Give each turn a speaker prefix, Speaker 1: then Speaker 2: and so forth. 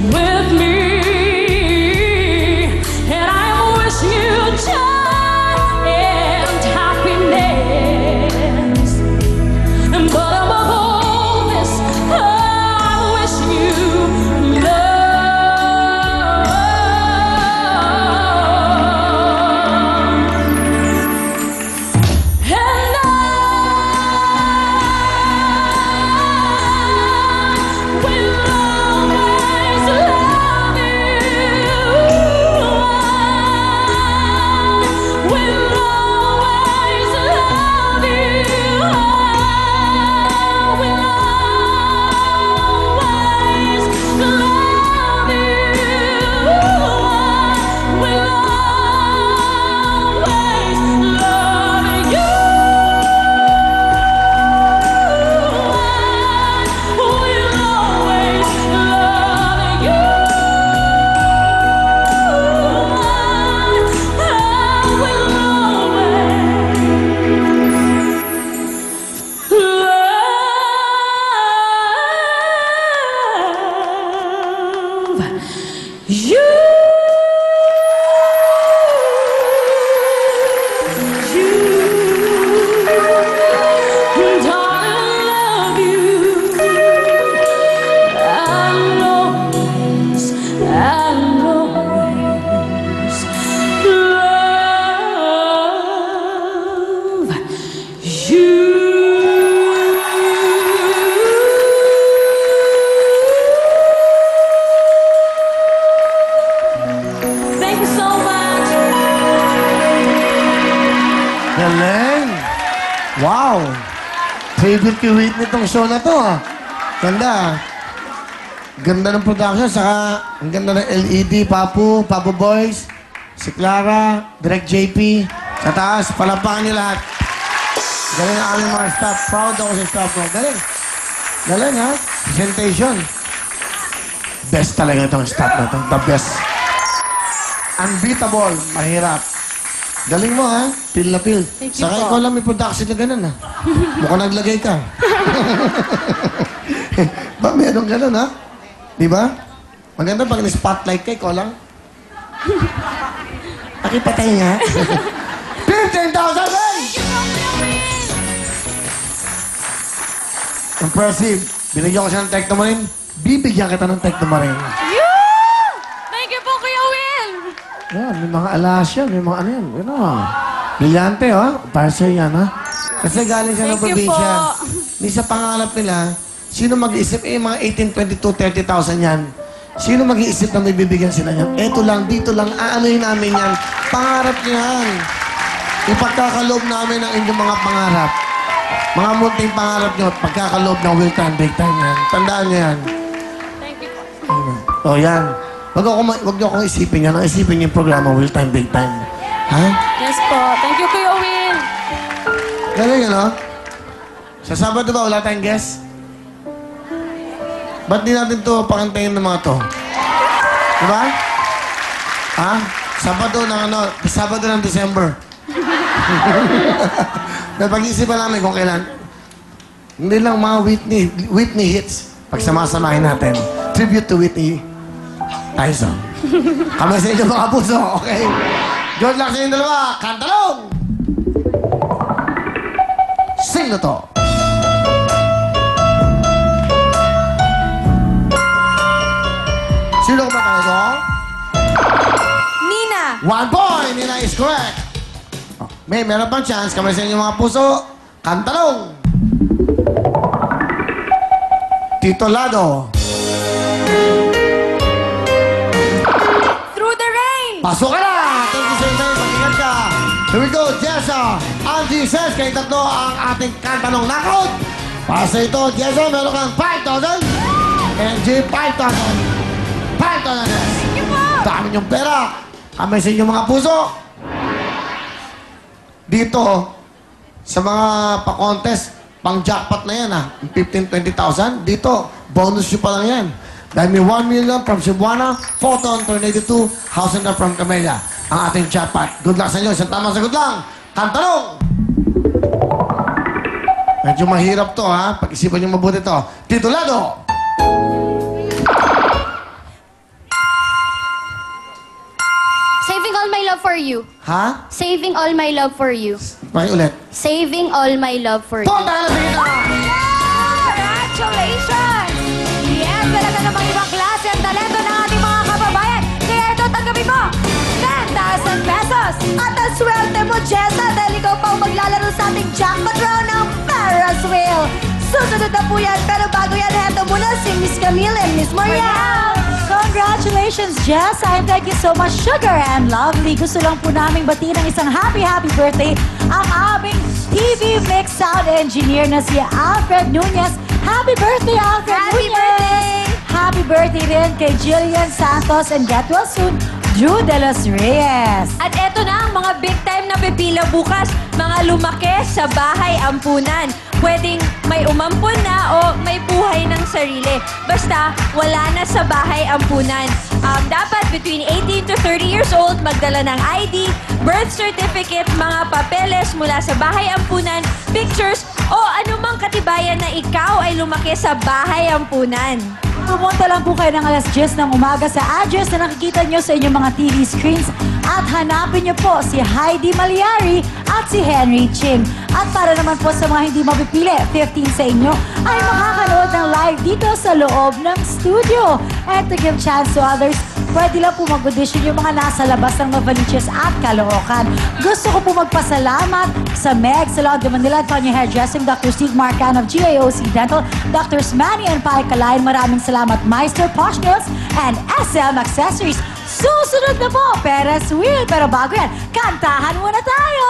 Speaker 1: with me, and I wish you joy and happiness. But above all this, I wish you love. And I will always love you. I will always love you. I will always love you. I will always love you. Thank you so much.
Speaker 2: Galing! Wow! Favorite ko Whitney itong show na to, ah. Ganda, ah. Ganda ng production, saka ang ganda ng LED, Papu Boys, si Clara, Direk JP, sa taas, palampakan niyo lahat. Galing ang aming mga staff. Proud ako sa staff ko. Galing. Galing, ha? Presentation. Best talaga itong staff na ito. The best. Unbeatable. Mahirap. Galing mo, ha? Feel na feel.
Speaker 1: Thank you
Speaker 2: Saka
Speaker 1: po.
Speaker 2: ikaw lang may production na ganun, ha? Mukhang naglagay ka. Ba, meron ganun, ha? Di ba? Maganda pag ni-spotlight ka, ikaw lang. Pakipatay nga. 15,000, guys! Impressive. Binigyan ko siya ng Tecno Marine. Bibigyan kita ng Tecno Marine.
Speaker 1: Yeah! Thank you po, Kuya Will.
Speaker 2: Yan, may mga alas yan. May mga ano yan. Ano? Brillante, ha? Para sa'yo yan, ha? Kasi galing siya ng
Speaker 1: Thank you
Speaker 2: probinsya.
Speaker 1: po.
Speaker 2: Di sa pangalap nila, sino mag-iisip? Mga 18, 22, 30,000 yan. Sino mag-iisip na may bibigyan sila yan? Eto lang, dito lang, aanoyin namin yan. Pangarap niyo yan. Ipagkakaloob namin ang inyong mga pangarap. Mga munting pangarap nyo, pagkakaloob ng will time, big time yan. Tandaan nyo yan.
Speaker 1: Thank you po.
Speaker 2: O yan. Wag niyo akong isipin yan. Ang isipin yung programa, will time, big time. Ha?
Speaker 1: Yes po. Thank you, Kuya Will.
Speaker 2: Galing, ano? Sa Sabado ba, wala tayong guest? Ba't di natin to pakantayin ng mga to? Diba? Ha? Sabado ng ano? Sabado ng December. Napag-isipan namin kung kailan. Hindi lang mga Whitney hits. Pagsamasamahin natin. Tribute to Whitney Tyson. Kami sa inyo mga puso, okay? Good luck sa inyong dalawa. Kantalong! Sing na to. Sino ko ba tayo?
Speaker 1: Nina.
Speaker 2: 1 point! Nina is correct. Meron pang chance. Kamay sa inyo mga puso. Kantalong! Tito Lado.
Speaker 1: Through the rain.
Speaker 2: Pasok ka na! Thank you, sir. Mag-ingat ka. Here we go, Jessa. Angie says, kayo tatlo ang ating kantanong knockout. Para sa ito, Jessa, meron kang 5,000. Angie, 5,000. 5,000.
Speaker 1: Thank you po.
Speaker 2: Dami niyong pera. Kamay sa inyo mga puso. Dito, sa mga pa-contest, pang-jackpot na yan, 15,000, 20,000. Dito, bonus nyo pa lang yan. Dahil may 1 million from Cebuana, 4,282, house and from Camellia. Ang ating jackpot. Good luck sa inyo. Isang tamang sagot lang. Kantanong! Medyo mahirap to, ha? Pag-isipan nyo mabuti to. Titulado!
Speaker 1: for you.
Speaker 2: Ha?
Speaker 1: Saving all my love for you.
Speaker 2: Pakiulit.
Speaker 1: Saving all my love for you.
Speaker 2: Tonda na dito!
Speaker 3: Congratulations! Yes, talaga namang ibang klase ang talento ng ating mga kababayan. Kaya ito, tanggapin mo, 10,000 pesos! At ang swerte mo, Jessa, dahil ikaw pa ang maglalaro sa ating jackpot round ng Ferris wheel. Susunod na po yan, pero bago yan, heto muna si Miss Camille and Miss Marielle.
Speaker 4: Congratulations, Jess! And thank you so much, Sugar and Lovely. Gusto lang po naming batiin ng isang happy birthday ang aming TV Mix Sound Engineer na si Alfred Nunez. Happy birthday, Alfred
Speaker 3: Happy
Speaker 4: Nunez!
Speaker 3: birthday!
Speaker 4: Happy birthday rin kay Jillian Santos and get well soon, Drew De Los Reyes.
Speaker 3: At eto na ang mga big time na pipila bukas. Mga lumaki sa bahay ampunan. Pwedeng may umampun na o may buhay ng sarili. Basta wala na sa bahay ampunan. Dapat between 18 to 30 years old, magdala ng ID, birth certificate, mga papeles mula sa bahay ampunan, pictures, o anumang katibayan na ikaw ay lumaki sa bahay ampunan.
Speaker 4: Pumunta lang po kayo ng alas 10 ng umaga sa address na nakikita nyo sa inyong mga TV screens at hanapin nyo po si Heidi Maliari at si Henry Ching. At para naman po sa mga hindi mapipili, 15 sa inyo ay makakanood ng live dito sa loob ng studio. And to give chance to others, pwede lang po mag-audition yung mga nasa labas ng Novaliches at Caloocan. Gusto ko po magpasalamat sa Meg Salon de Manila at Tanya Hairdressing, Dr. Steve Marcan of GAOC Dental, Drs. Manny and Pai Kalayan. Maraming salamat, Meister Posh Nails and SM Accessories. Susunod na po, Ferris wheel. Pero bago yan, kantahan muna tayo!